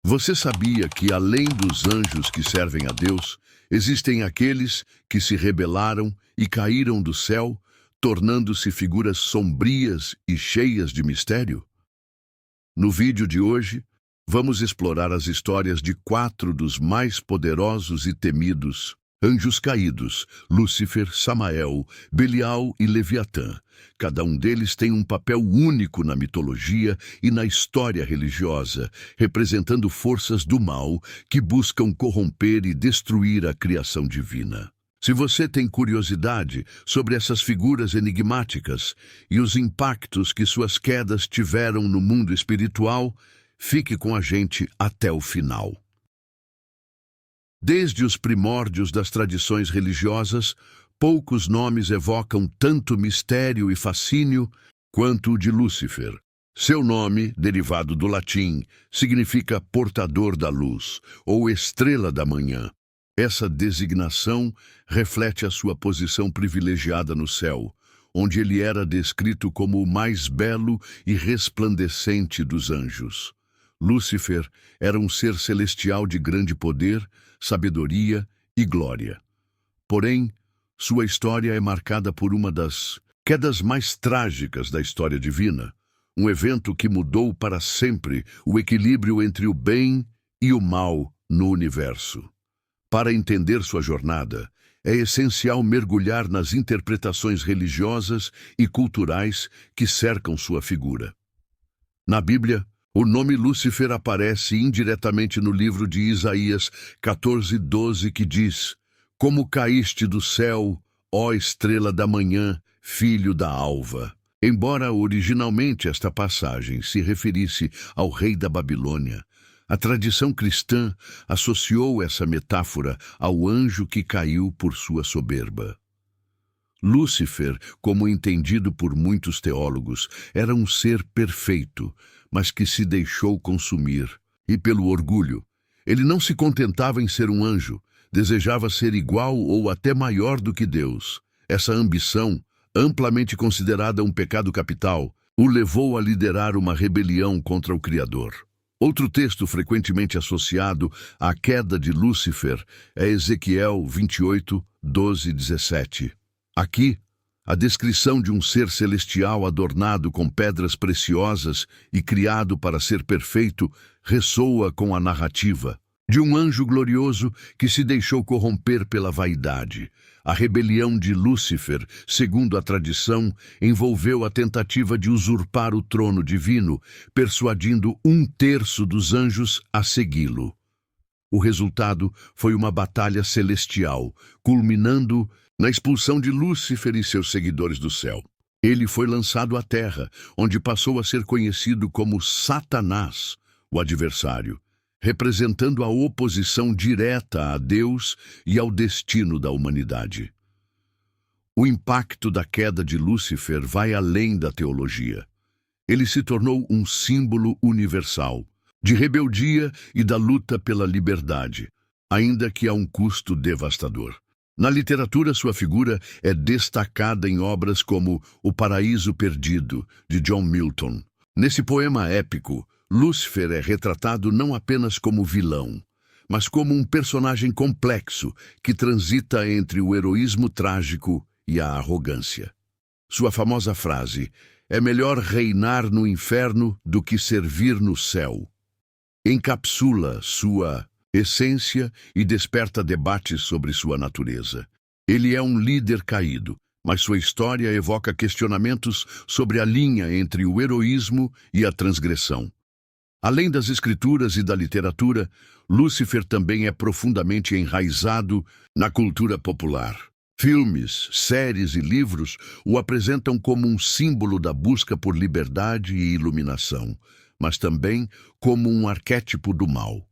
Você sabia que, além dos anjos que servem a Deus, existem aqueles que se rebelaram e caíram do céu, tornando-se figuras sombrias e cheias de mistério? No vídeo de hoje, vamos explorar as histórias de 4 dos mais poderosos e temidos anjos caídos: Lúcifer, Samael, Belial e Leviatã. Cada um deles tem um papel único na mitologia e na história religiosa, representando forças do mal que buscam corromper e destruir a criação divina. Se você tem curiosidade sobre essas figuras enigmáticas e os impactos que suas quedas tiveram no mundo espiritual, fique com a gente até o final. Desde os primórdios das tradições religiosas, poucos nomes evocam tanto mistério e fascínio quanto o de Lúcifer. Seu nome, derivado do latim, significa portador da luz ou estrela da manhã. Essa designação reflete a sua posição privilegiada no céu, onde ele era descrito como o mais belo e resplandecente dos anjos. Lúcifer era um ser celestial de grande poder, sabedoria e glória. Porém, sua história é marcada por uma das quedas mais trágicas da história divina, um evento que mudou para sempre o equilíbrio entre o bem e o mal no universo. Para entender sua jornada, é essencial mergulhar nas interpretações religiosas e culturais que cercam sua figura. Na Bíblia, o nome Lúcifer aparece indiretamente no livro de Isaías 14:12, que diz: "Como caíste do céu, ó estrela da manhã, filho da alva." Embora originalmente esta passagem se referisse ao rei da Babilônia, a tradição cristã associou essa metáfora ao anjo que caiu por sua soberba. Lúcifer, como entendido por muitos teólogos, era um ser perfeito, mas que se deixou consumir. E pelo orgulho, ele não se contentava em ser um anjo, desejava ser igual ou até maior do que Deus. Essa ambição, amplamente considerada um pecado capital, o levou a liderar uma rebelião contra o Criador. Outro texto frequentemente associado à queda de Lúcifer é Ezequiel 28:12-17. Aqui, a descrição de um ser celestial adornado com pedras preciosas e criado para ser perfeito ressoa com a narrativa de um anjo glorioso que se deixou corromper pela vaidade. A rebelião de Lúcifer, segundo a tradição, envolveu a tentativa de usurpar o trono divino, persuadindo 1/3 dos anjos a segui-lo. O resultado foi uma batalha celestial, culminando na expulsão de Lúcifer e seus seguidores do céu. Ele foi lançado à terra, onde passou a ser conhecido como Satanás, o adversário, representando a oposição direta a Deus e ao destino da humanidade. O impacto da queda de Lúcifer vai além da teologia. Ele se tornou um símbolo universal, de rebeldia e da luta pela liberdade, ainda que a um custo devastador. Na literatura, sua figura é destacada em obras como O Paraíso Perdido, de John Milton. Nesse poema épico, Lúcifer é retratado não apenas como vilão, mas como um personagem complexo que transita entre o heroísmo trágico e a arrogância. Sua famosa frase: "É melhor reinar no inferno do que servir no céu", encapsula sua essência e desperta debates sobre sua natureza. Ele é um líder caído, mas sua história evoca questionamentos sobre a linha entre o heroísmo e a transgressão. Além das escrituras e da literatura, Lúcifer também é profundamente enraizado na cultura popular. Filmes, séries e livros o apresentam como um símbolo da busca por liberdade e iluminação, mas também como um arquétipo do mal.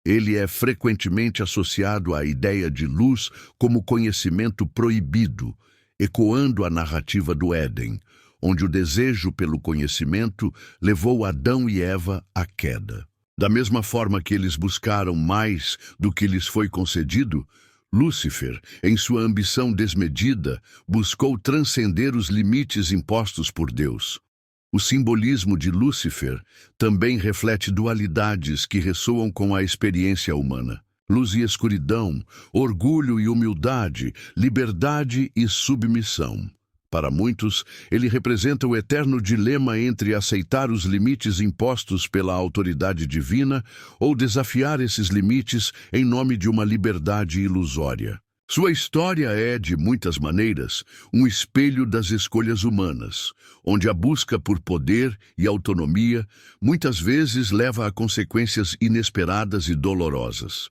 Ele é frequentemente associado à ideia de luz como conhecimento proibido, ecoando a narrativa do Éden, onde o desejo pelo conhecimento levou Adão e Eva à queda. Da mesma forma que eles buscaram mais do que lhes foi concedido, Lúcifer, em sua ambição desmedida, buscou transcender os limites impostos por Deus. O simbolismo de Lúcifer também reflete dualidades que ressoam com a experiência humana. Luz e escuridão, orgulho e humildade, liberdade e submissão. Para muitos, ele representa o eterno dilema entre aceitar os limites impostos pela autoridade divina ou desafiar esses limites em nome de uma liberdade ilusória. Sua história é, de muitas maneiras, um espelho das escolhas humanas, onde a busca por poder e autonomia muitas vezes leva a consequências inesperadas e dolorosas.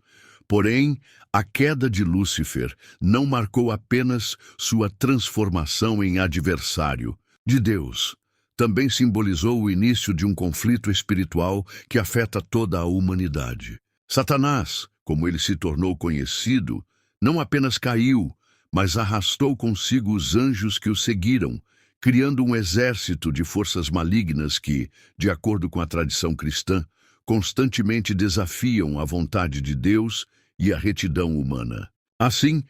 Porém, a queda de Lúcifer não marcou apenas sua transformação em adversário de Deus. Também simbolizou o início de um conflito espiritual que afeta toda a humanidade. Satanás, como ele se tornou conhecido, não apenas caiu, mas arrastou consigo os anjos que o seguiram, criando um exército de forças malignas que, de acordo com a tradição cristã, constantemente desafiam a vontade de Deus e a retidão humana. Assim,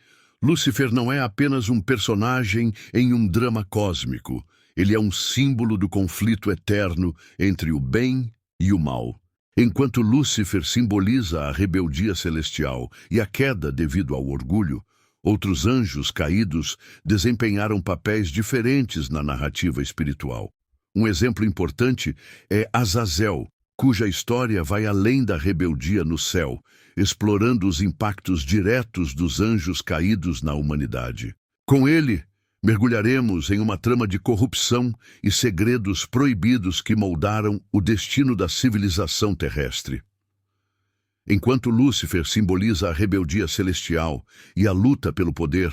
Lúcifer não é apenas um personagem em um drama cósmico, ele é um símbolo do conflito eterno entre o bem e o mal. Enquanto Lúcifer simboliza a rebeldia celestial e a queda devido ao orgulho, outros anjos caídos desempenharam papéis diferentes na narrativa espiritual. Um exemplo importante é Azazel, cuja história vai além da rebeldia no céu, explorando os impactos diretos dos anjos caídos na humanidade. Com ele, mergulharemos em uma trama de corrupção e segredos proibidos que moldaram o destino da civilização terrestre. Enquanto Lúcifer simboliza a rebeldia celestial e a luta pelo poder,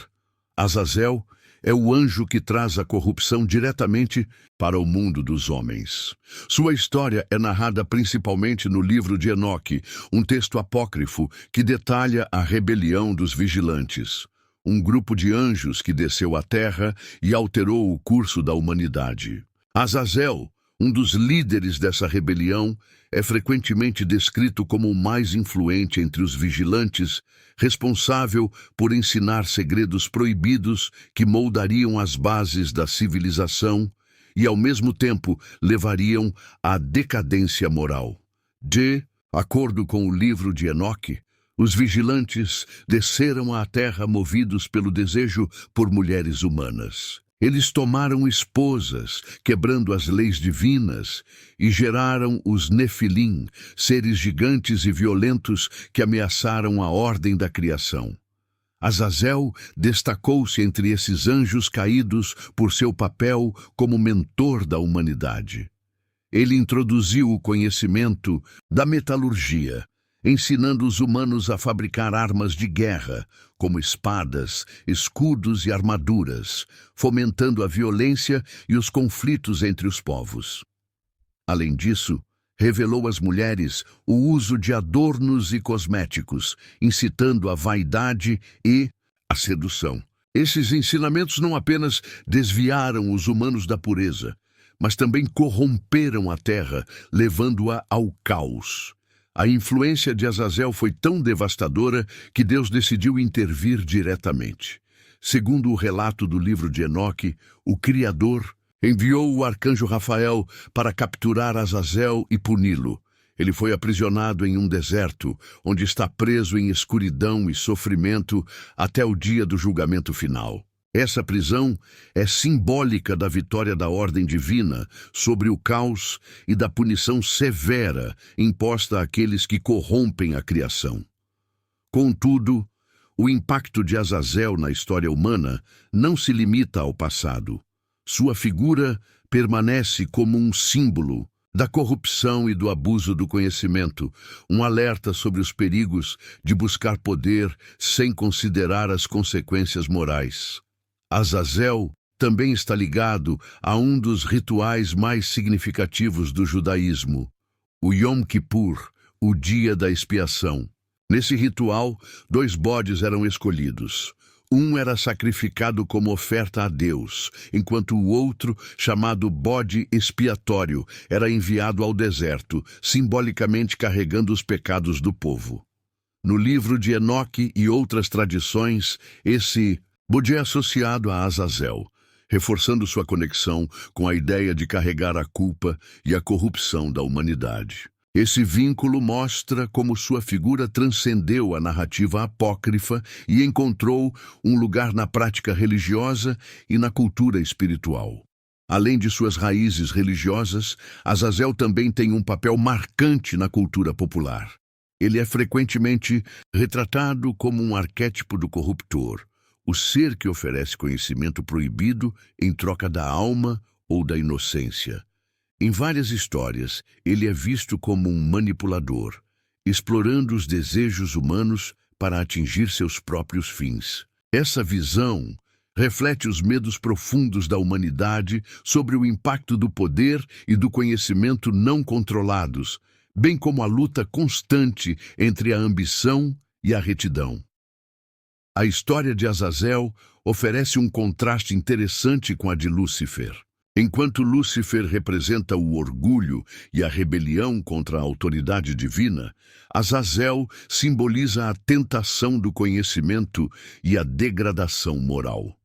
Azazel é o anjo que traz a corrupção diretamente para o mundo dos homens. Sua história é narrada principalmente no livro de Enoque, um texto apócrifo que detalha a rebelião dos vigilantes. Um grupo de anjos que desceu à terra e alterou o curso da humanidade. Azazel, um dos líderes dessa rebelião, é frequentemente descrito como o mais influente entre os vigilantes, responsável por ensinar segredos proibidos que moldariam as bases da civilização e, ao mesmo tempo, levariam à decadência moral. De acordo com o livro de Enoque, os vigilantes desceram à terra movidos pelo desejo por mulheres humanas. Eles tomaram esposas, quebrando as leis divinas, e geraram os Nefilim, seres gigantes e violentos que ameaçaram a ordem da criação. Azazel destacou-se entre esses anjos caídos por seu papel como mentor da humanidade. Ele introduziu o conhecimento da metalurgia, ensinando os humanos a fabricar armas de guerra, como espadas, escudos e armaduras, fomentando a violência e os conflitos entre os povos. Além disso, revelou às mulheres o uso de adornos e cosméticos, incitando a vaidade e a sedução. Esses ensinamentos não apenas desviaram os humanos da pureza, mas também corromperam a terra, levando-a ao caos. A influência de Azazel foi tão devastadora que Deus decidiu intervir diretamente. Segundo o relato do livro de Enoque, o Criador enviou o arcanjo Rafael para capturar Azazel e puni-lo. Ele foi aprisionado em um deserto, onde está preso em escuridão e sofrimento até o dia do julgamento final. Essa prisão é simbólica da vitória da ordem divina sobre o caos e da punição severa imposta àqueles que corrompem a criação. Contudo, o impacto de Azazel na história humana não se limita ao passado. Sua figura permanece como um símbolo da corrupção e do abuso do conhecimento, um alerta sobre os perigos de buscar poder sem considerar as consequências morais. Azazel também está ligado a um dos rituais mais significativos do judaísmo, o Yom Kippur, o Dia da Expiação. Nesse ritual, 2 bodes eram escolhidos. Um era sacrificado como oferta a Deus, enquanto o outro, chamado bode expiatório, era enviado ao deserto, simbolicamente carregando os pecados do povo. No livro de Enoque e outras tradições, esse bode é associado a Azazel, reforçando sua conexão com a ideia de carregar a culpa e a corrupção da humanidade. Esse vínculo mostra como sua figura transcendeu a narrativa apócrifa e encontrou um lugar na prática religiosa e na cultura espiritual. Além de suas raízes religiosas, Azazel também tem um papel marcante na cultura popular. Ele é frequentemente retratado como um arquétipo do corruptor, o ser que oferece conhecimento proibido em troca da alma ou da inocência. Em várias histórias, ele é visto como um manipulador, explorando os desejos humanos para atingir seus próprios fins. Essa visão reflete os medos profundos da humanidade sobre o impacto do poder e do conhecimento não controlados, bem como a luta constante entre a ambição e a retidão. A história de Azazel oferece um contraste interessante com a de Lúcifer. Enquanto Lúcifer representa o orgulho e a rebelião contra a autoridade divina, Azazel simboliza a tentação do conhecimento e a degradação moral.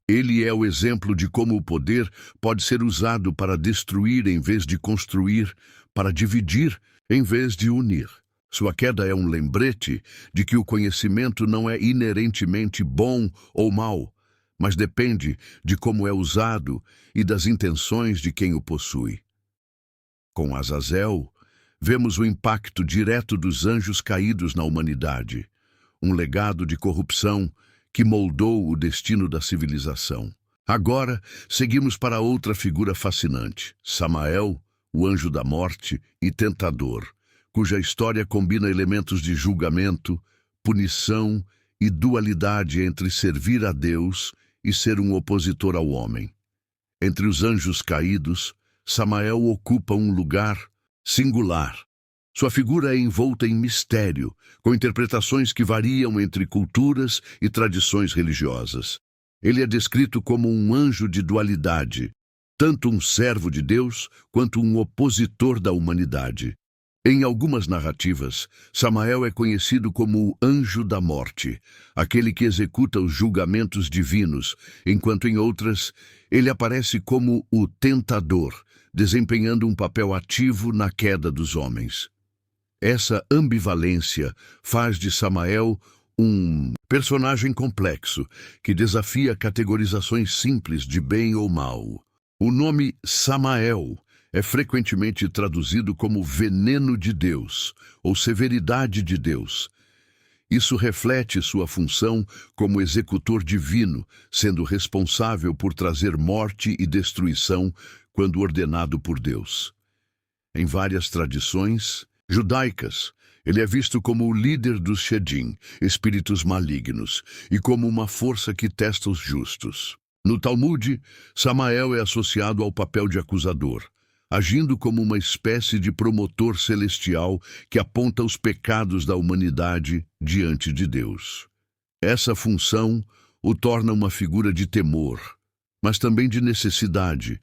Ele é o exemplo de como o poder pode ser usado para destruir em vez de construir, para dividir em vez de unir. Sua queda é um lembrete de que o conhecimento não é inerentemente bom ou mau, mas depende de como é usado e das intenções de quem o possui. Com Azazel, vemos o impacto direto dos anjos caídos na humanidade, um legado de corrupção que moldou o destino da civilização. Agora, seguimos para outra figura fascinante, Samael, o anjo da morte e tentador, cuja história combina elementos de julgamento, punição e dualidade entre servir a Deus e ser um opositor ao homem. Entre os anjos caídos, Samael ocupa um lugar singular. Sua figura é envolta em mistério, com interpretações que variam entre culturas e tradições religiosas. Ele é descrito como um anjo de dualidade, tanto um servo de Deus quanto um opositor da humanidade. Em algumas narrativas, Samael é conhecido como o anjo da morte, aquele que executa os julgamentos divinos, enquanto em outras, ele aparece como o tentador, desempenhando um papel ativo na queda dos homens. Essa ambivalência faz de Samael um personagem complexo, que desafia categorizações simples de bem ou mal. O nome Samael é frequentemente traduzido como veneno de Deus ou severidade de Deus. Isso reflete sua função como executor divino, sendo responsável por trazer morte e destruição quando ordenado por Deus. Em várias tradições judaicas, ele é visto como o líder dos Shedim, espíritos malignos, e como uma força que testa os justos. No Talmud, Samael é associado ao papel de acusador, agindo como uma espécie de promotor celestial que aponta os pecados da humanidade diante de Deus. Essa função o torna uma figura de temor, mas também de necessidade,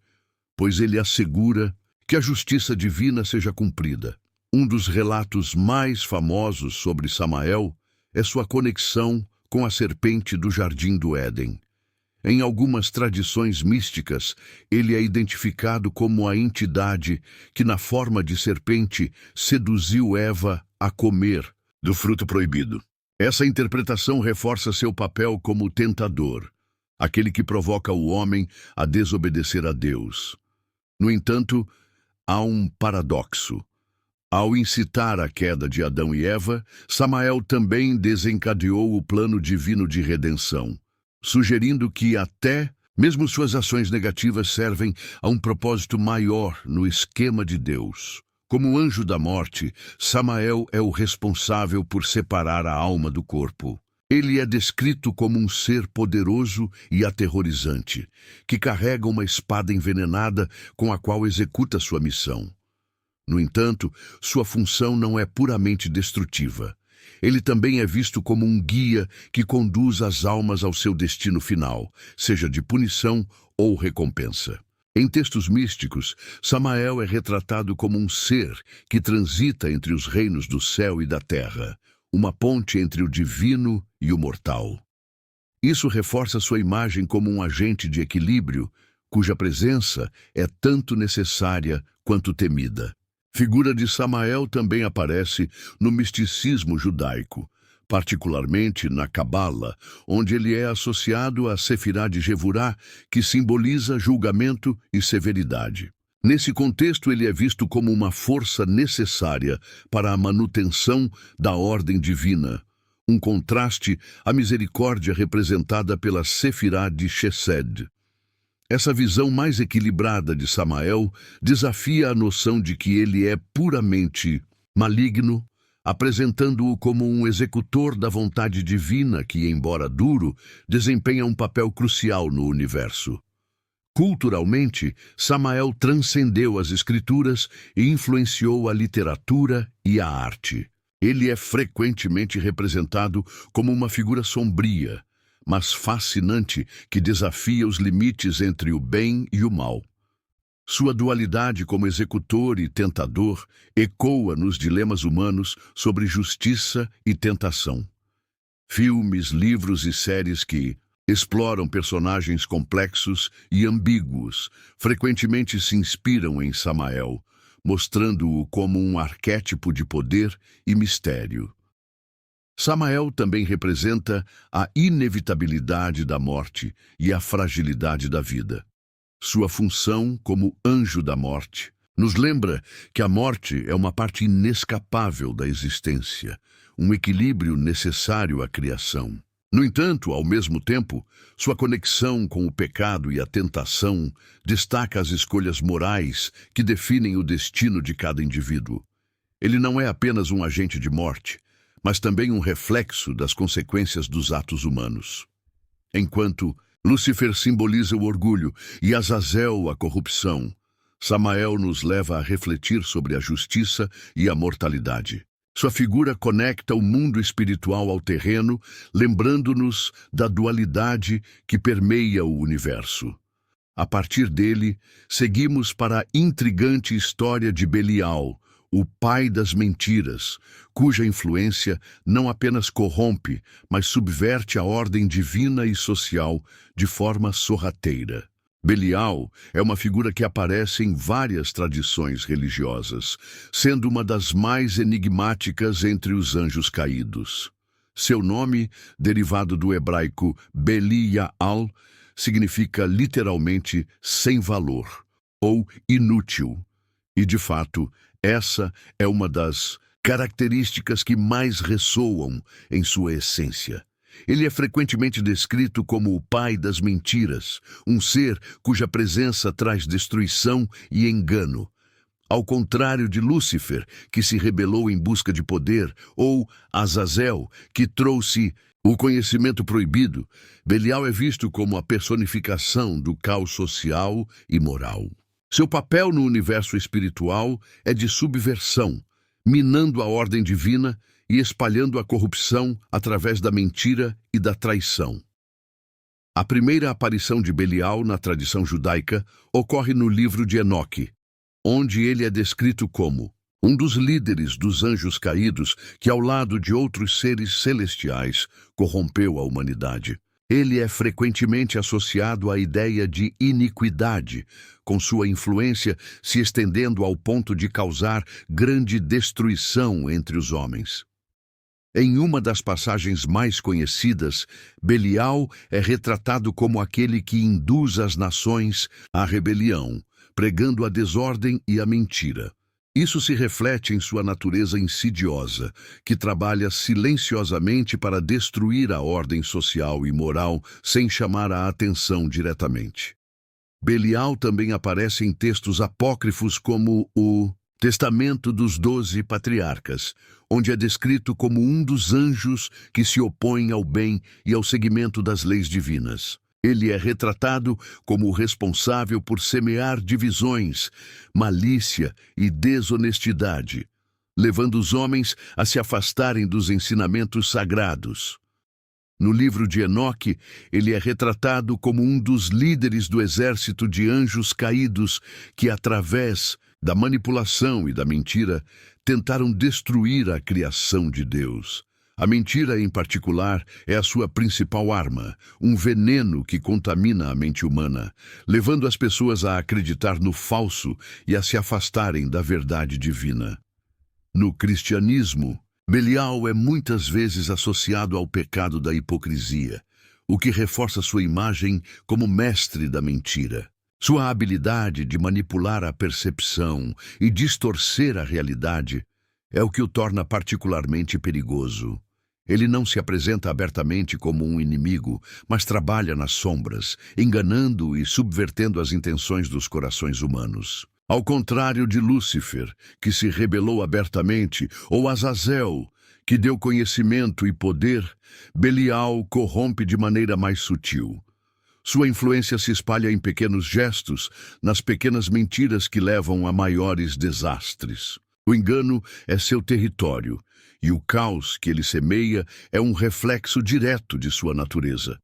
pois ele assegura que a justiça divina seja cumprida. Um dos relatos mais famosos sobre Samael é sua conexão com a serpente do Jardim do Éden. Em algumas tradições místicas, ele é identificado como a entidade que, na forma de serpente, seduziu Eva a comer do fruto proibido. Essa interpretação reforça seu papel como tentador, aquele que provoca o homem a desobedecer a Deus. No entanto, há um paradoxo. Ao incitar a queda de Adão e Eva, Samael também desencadeou o plano divino de redenção, sugerindo que até mesmo suas ações negativas servem a um propósito maior no esquema de Deus. Como anjo da morte, Samael é o responsável por separar a alma do corpo. Ele é descrito como um ser poderoso e aterrorizante, que carrega uma espada envenenada com a qual executa sua missão. No entanto, sua função não é puramente destrutiva. Ele também é visto como um guia que conduz as almas ao seu destino final, seja de punição ou recompensa. Em textos místicos, Samael é retratado como um ser que transita entre os reinos do céu e da terra, uma ponte entre o divino e o mortal. Isso reforça sua imagem como um agente de equilíbrio, cuja presença é tanto necessária quanto temida. Figura de Samael também aparece no misticismo judaico, particularmente na Cabala, onde ele é associado à Sefirá de Jevurá, que simboliza julgamento e severidade. Nesse contexto, ele é visto como uma força necessária para a manutenção da ordem divina, um contraste à misericórdia representada pela Sefirá de Chesed. Essa visão mais equilibrada de Samael desafia a noção de que ele é puramente maligno, apresentando-o como um executor da vontade divina que, embora duro, desempenha um papel crucial no universo. Culturalmente, Samael transcendeu as escrituras e influenciou a literatura e a arte. Ele é frequentemente representado como uma figura sombria, mas fascinante, que desafia os limites entre o bem e o mal. Sua dualidade como executor e tentador ecoa nos dilemas humanos sobre justiça e tentação. Filmes, livros e séries que exploram personagens complexos e ambíguos frequentemente se inspiram em Samael, mostrando-o como um arquétipo de poder e mistério. Samael também representa a inevitabilidade da morte e a fragilidade da vida. Sua função como anjo da morte nos lembra que a morte é uma parte inescapável da existência, um equilíbrio necessário à criação. No entanto, ao mesmo tempo, sua conexão com o pecado e a tentação destaca as escolhas morais que definem o destino de cada indivíduo. Ele não é apenas um agente de morte, mas também um reflexo das consequências dos atos humanos. Enquanto Lúcifer simboliza o orgulho e Azazel a corrupção, Samael nos leva a refletir sobre a justiça e a mortalidade. Sua figura conecta o mundo espiritual ao terreno, lembrando-nos da dualidade que permeia o universo. A partir dele, seguimos para a intrigante história de Belial, o pai das mentiras, cuja influência não apenas corrompe, mas subverte a ordem divina e social de forma sorrateira. Belial é uma figura que aparece em várias tradições religiosas, sendo uma das mais enigmáticas entre os anjos caídos. Seu nome, derivado do hebraico Belial, significa literalmente sem valor ou inútil. E, de fato, essa é uma das características que mais ressoam em sua essência. Ele é frequentemente descrito como o pai das mentiras, um ser cuja presença traz destruição e engano. Ao contrário de Lúcifer, que se rebelou em busca de poder, ou Azazel, que trouxe o conhecimento proibido, Belial é visto como a personificação do caos social e moral. Seu papel no universo espiritual é de subversão, minando a ordem divina e espalhando a corrupção através da mentira e da traição. A primeira aparição de Belial na tradição judaica ocorre no livro de Enoque, onde ele é descrito como um dos líderes dos anjos caídos que, ao lado de outros seres celestiais, corrompeu a humanidade. Ele é frequentemente associado à ideia de iniquidade, com sua influência se estendendo ao ponto de causar grande destruição entre os homens. Em uma das passagens mais conhecidas, Belial é retratado como aquele que induz as nações à rebelião, pregando a desordem e a mentira. Isso se reflete em sua natureza insidiosa, que trabalha silenciosamente para destruir a ordem social e moral sem chamar a atenção diretamente. Belial também aparece em textos apócrifos como o Testamento dos 12 Patriarcas, onde é descrito como um dos anjos que se opõem ao bem e ao seguimento das leis divinas. Ele é retratado como o responsável por semear divisões, malícia e desonestidade, levando os homens a se afastarem dos ensinamentos sagrados. No livro de Enoque, ele é retratado como um dos líderes do exército de anjos caídos que, através da manipulação e da mentira, tentaram destruir a criação de Deus. A mentira, em particular, é a sua principal arma, um veneno que contamina a mente humana, levando as pessoas a acreditar no falso e a se afastarem da verdade divina. No cristianismo, Belial é muitas vezes associado ao pecado da hipocrisia, o que reforça sua imagem como mestre da mentira. Sua habilidade de manipular a percepção e distorcer a realidade é o que o torna particularmente perigoso. Ele não se apresenta abertamente como um inimigo, mas trabalha nas sombras, enganando e subvertendo as intenções dos corações humanos. Ao contrário de Lúcifer, que se rebelou abertamente, ou Azazel, que deu conhecimento e poder, Belial corrompe de maneira mais sutil. Sua influência se espalha em pequenos gestos, nas pequenas mentiras que levam a maiores desastres. O engano é seu território, e o caos que ele semeia é um reflexo direto de sua natureza.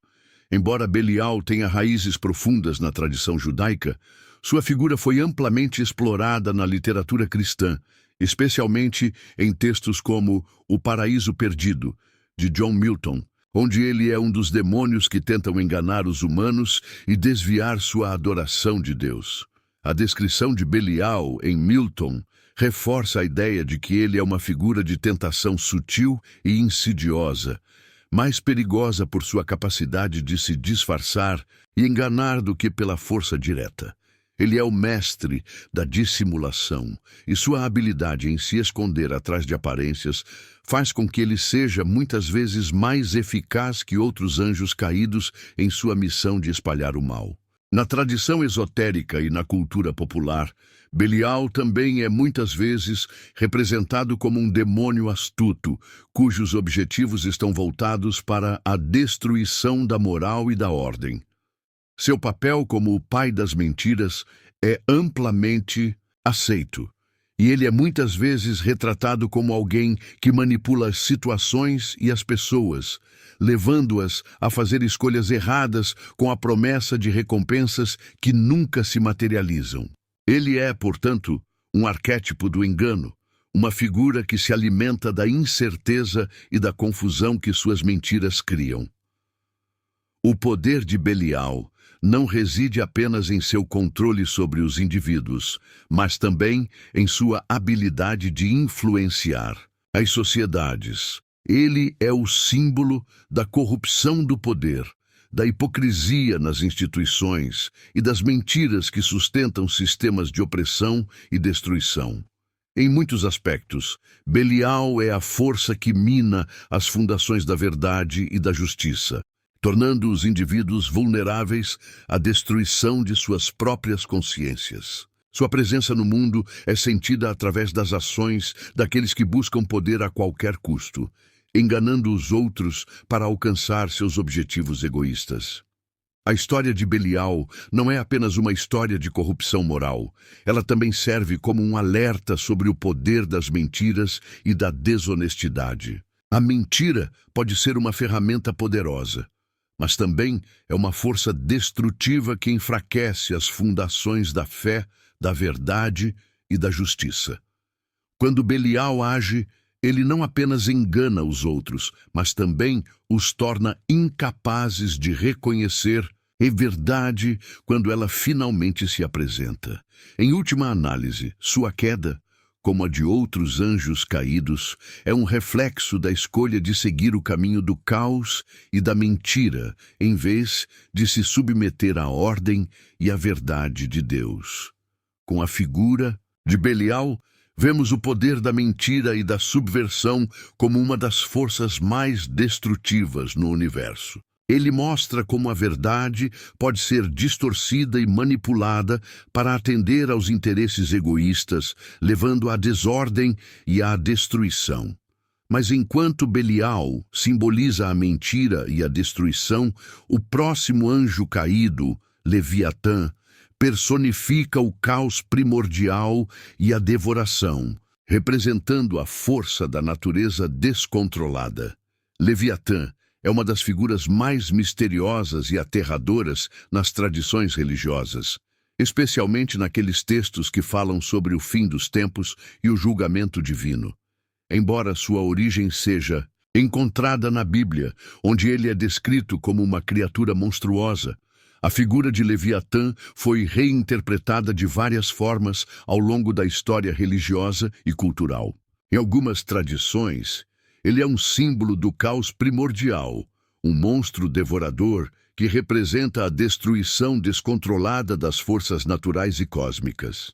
Embora Belial tenha raízes profundas na tradição judaica, sua figura foi amplamente explorada na literatura cristã, especialmente em textos como O Paraíso Perdido, de John Milton, onde ele é um dos demônios que tentam enganar os humanos e desviar sua adoração de Deus. A descrição de Belial em Milton reforça a ideia de que ele é uma figura de tentação sutil e insidiosa, mais perigosa por sua capacidade de se disfarçar e enganar do que pela força direta. Ele é o mestre da dissimulação, e sua habilidade em se esconder atrás de aparências faz com que ele seja muitas vezes mais eficaz que outros anjos caídos em sua missão de espalhar o mal. Na tradição esotérica e na cultura popular, Belial também é muitas vezes representado como um demônio astuto, cujos objetivos estão voltados para a destruição da moral e da ordem. Seu papel como o pai das mentiras é amplamente aceito, e ele é muitas vezes retratado como alguém que manipula as situações e as pessoas, levando-as a fazer escolhas erradas com a promessa de recompensas que nunca se materializam. Ele é, portanto, um arquétipo do engano, uma figura que se alimenta da incerteza e da confusão que suas mentiras criam. O poder de Belial não reside apenas em seu controle sobre os indivíduos, mas também em sua habilidade de influenciar as sociedades. Ele é o símbolo da corrupção do poder, da hipocrisia nas instituições e das mentiras que sustentam sistemas de opressão e destruição. Em muitos aspectos, Belial é a força que mina as fundações da verdade e da justiça, tornando os indivíduos vulneráveis à destruição de suas próprias consciências. Sua presença no mundo é sentida através das ações daqueles que buscam poder a qualquer custo, enganando os outros para alcançar seus objetivos egoístas. A história de Belial não é apenas uma história de corrupção moral. Ela também serve como um alerta sobre o poder das mentiras e da desonestidade. A mentira pode ser uma ferramenta poderosa, mas também é uma força destrutiva que enfraquece as fundações da fé, da verdade e da justiça. Quando Belial age, ele não apenas engana os outros, mas também os torna incapazes de reconhecer a verdade quando ela finalmente se apresenta. Em última análise, sua queda, como a de outros anjos caídos, é um reflexo da escolha de seguir o caminho do caos e da mentira, em vez de se submeter à ordem e à verdade de Deus. Com a figura de Belial, vemos o poder da mentira e da subversão como uma das forças mais destrutivas no universo. Ele mostra como a verdade pode ser distorcida e manipulada para atender aos interesses egoístas, levando à desordem e à destruição. Mas enquanto Belial simboliza a mentira e a destruição, o próximo anjo caído, Leviatã, personifica o caos primordial e a devoração, representando a força da natureza descontrolada. Leviatã é uma das figuras mais misteriosas e aterradoras nas tradições religiosas, especialmente naqueles textos que falam sobre o fim dos tempos e o julgamento divino. Embora sua origem seja encontrada na Bíblia, onde ele é descrito como uma criatura monstruosa. A figura de Leviatã foi reinterpretada de várias formas ao longo da história religiosa e cultural. Em algumas tradições, ele é um símbolo do caos primordial, um monstro devorador que representa a destruição descontrolada das forças naturais e cósmicas.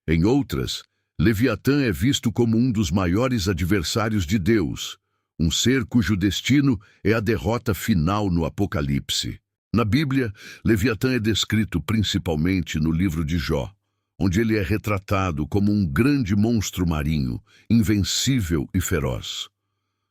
Em outras, Leviatã é visto como um dos maiores adversários de Deus, um ser cujo destino é a derrota final no Apocalipse. Na Bíblia, Leviatã é descrito principalmente no livro de Jó, onde ele é retratado como um grande monstro marinho, invencível e feroz.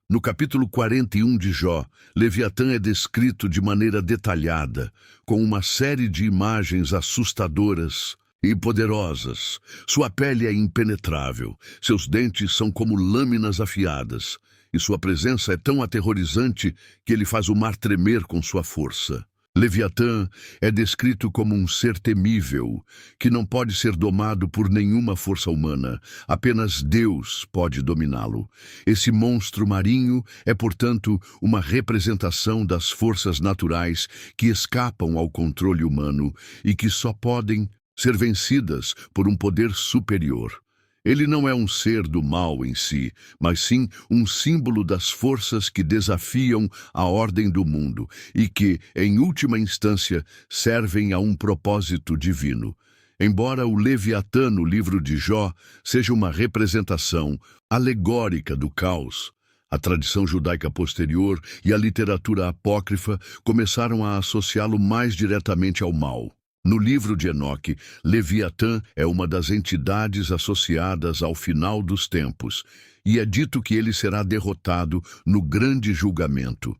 No capítulo 41 de Jó, Leviatã é descrito de maneira detalhada, com uma série de imagens assustadoras e poderosas. Sua pele é impenetrável, seus dentes são como lâminas afiadas, e sua presença é tão aterrorizante que ele faz o mar tremer com sua força. Leviatã é descrito como um ser temível, que não pode ser domado por nenhuma força humana, apenas Deus pode dominá-lo. Esse monstro marinho é, portanto, uma representação das forças naturais que escapam ao controle humano e que só podem ser vencidas por um poder superior. Ele não é um ser do mal em si, mas sim um símbolo das forças que desafiam a ordem do mundo e que, em última instância, servem a um propósito divino. Embora o Leviatã no livro de Jó seja uma representação alegórica do caos, a tradição judaica posterior e a literatura apócrifa começaram a associá-lo mais diretamente ao mal. No livro de Enoque, Leviatã é uma das entidades associadas ao final dos tempos, e é dito que ele será derrotado no grande julgamento.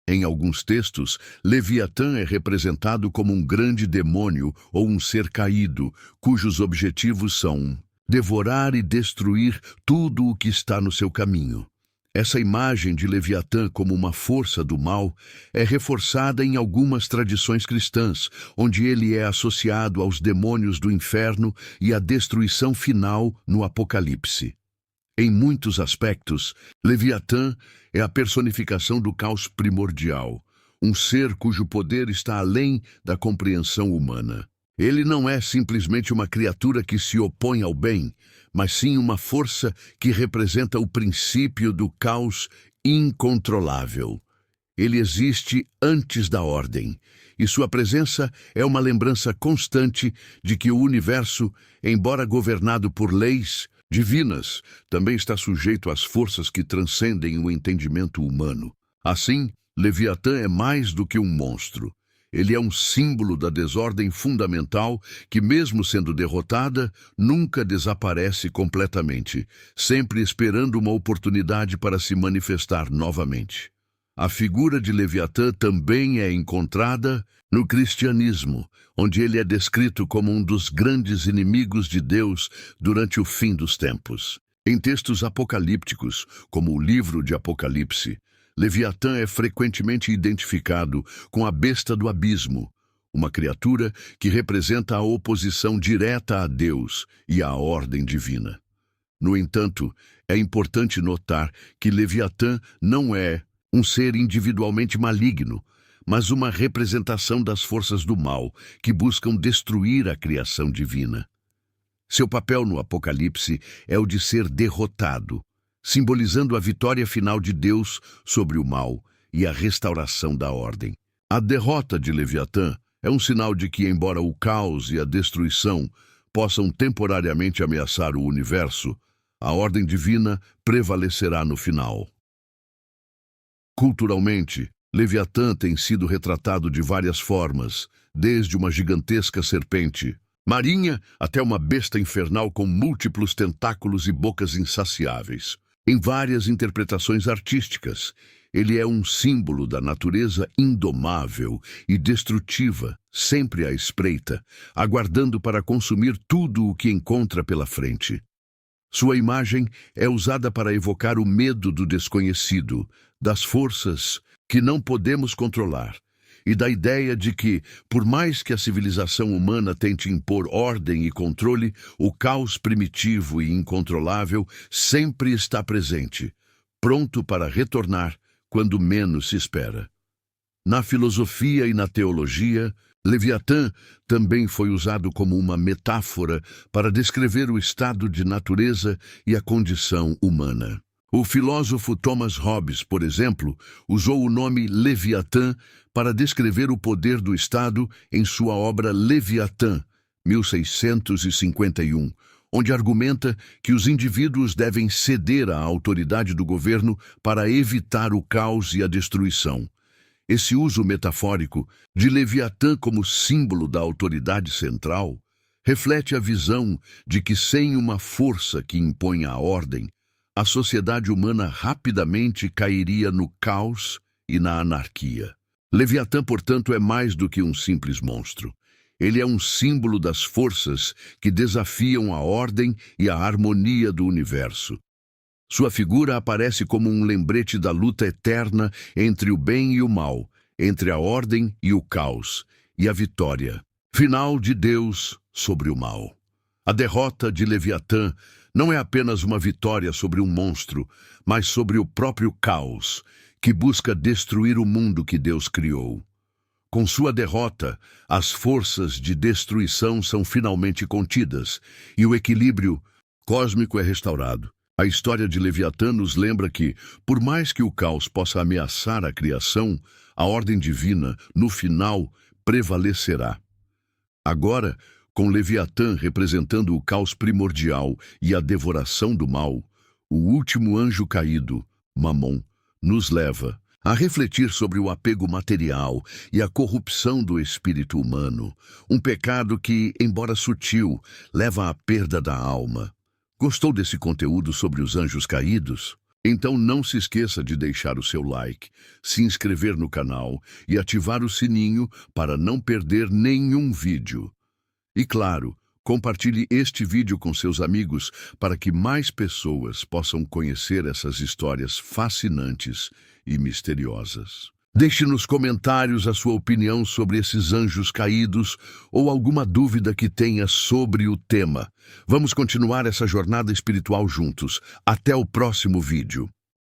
Em alguns textos, Leviatã é representado como um grande demônio ou um ser caído, cujos objetivos são devorar e destruir tudo o que está no seu caminho. Essa imagem de Leviatã como uma força do mal é reforçada em algumas tradições cristãs, onde ele é associado aos demônios do inferno e à destruição final no Apocalipse. Em muitos aspectos, Leviatã é a personificação do caos primordial, um ser cujo poder está além da compreensão humana. Ele não é simplesmente uma criatura que se opõe ao bem, mas sim uma força que representa o princípio do caos incontrolável. Ele existe antes da ordem, e sua presença é uma lembrança constante de que o universo, embora governado por leis divinas, também está sujeito às forças que transcendem o entendimento humano. Assim, Leviatã é mais do que um monstro. Ele é um símbolo da desordem fundamental que, mesmo sendo derrotada, nunca desaparece completamente, sempre esperando uma oportunidade para se manifestar novamente. A figura de Leviatã também é encontrada no cristianismo, onde ele é descrito como um dos grandes inimigos de Deus durante o fim dos tempos. Em textos apocalípticos, como o livro de Apocalipse, Leviatã é frequentemente identificado com a besta do abismo, uma criatura que representa a oposição direta a Deus e à ordem divina. No entanto, é importante notar que Leviatã não é um ser individualmente maligno, mas uma representação das forças do mal que buscam destruir a criação divina. Seu papel no Apocalipse é o de ser derrotado, simbolizando a vitória final de Deus sobre o mal e a restauração da ordem. A derrota de Leviatã é um sinal de que, embora o caos e a destruição possam temporariamente ameaçar o universo, a ordem divina prevalecerá no final. Culturalmente, Leviatã tem sido retratado de várias formas, desde uma gigantesca serpente marinha até uma besta infernal com múltiplos tentáculos e bocas insaciáveis. Em várias interpretações artísticas, ele é um símbolo da natureza indomável e destrutiva, sempre à espreita, aguardando para consumir tudo o que encontra pela frente. Sua imagem é usada para evocar o medo do desconhecido, das forças que não podemos controlar, e da ideia de que, por mais que a civilização humana tente impor ordem e controle, o caos primitivo e incontrolável sempre está presente, pronto para retornar quando menos se espera. Na filosofia e na teologia, Leviatã também foi usado como uma metáfora para descrever o estado de natureza e a condição humana. O filósofo Thomas Hobbes, por exemplo, usou o nome Leviatã para descrever o poder do Estado em sua obra Leviatã, 1651, onde argumenta que os indivíduos devem ceder à autoridade do governo para evitar o caos e a destruição. Esse uso metafórico de Leviatã como símbolo da autoridade central reflete a visão de que, sem uma força que imponha a ordem, a sociedade humana rapidamente cairia no caos e na anarquia. Leviatã, portanto, é mais do que um simples monstro. Ele é um símbolo das forças que desafiam a ordem e a harmonia do universo. Sua figura aparece como um lembrete da luta eterna entre o bem e o mal, entre a ordem e o caos, e a vitória final de Deus sobre o mal. A derrota de Leviatã não é apenas uma vitória sobre um monstro, mas sobre o próprio caos, que busca destruir o mundo que Deus criou. Com sua derrota, as forças de destruição são finalmente contidas e o equilíbrio cósmico é restaurado. A história de Leviatã nos lembra que, por mais que o caos possa ameaçar a criação, a ordem divina, no final, prevalecerá. Agora, com Leviatã representando o caos primordial e a devoração do mal, o último anjo caído, Mamon, nos leva a refletir sobre o apego material e a corrupção do espírito humano, um pecado que, embora sutil, leva à perda da alma. Gostou desse conteúdo sobre os anjos caídos? Então não se esqueça de deixar o seu like, se inscrever no canal e ativar o sininho para não perder nenhum vídeo. E claro, compartilhe este vídeo com seus amigos para que mais pessoas possam conhecer essas histórias fascinantes e misteriosas. Deixe nos comentários a sua opinião sobre esses anjos caídos ou alguma dúvida que tenha sobre o tema. Vamos continuar essa jornada espiritual juntos. Até o próximo vídeo.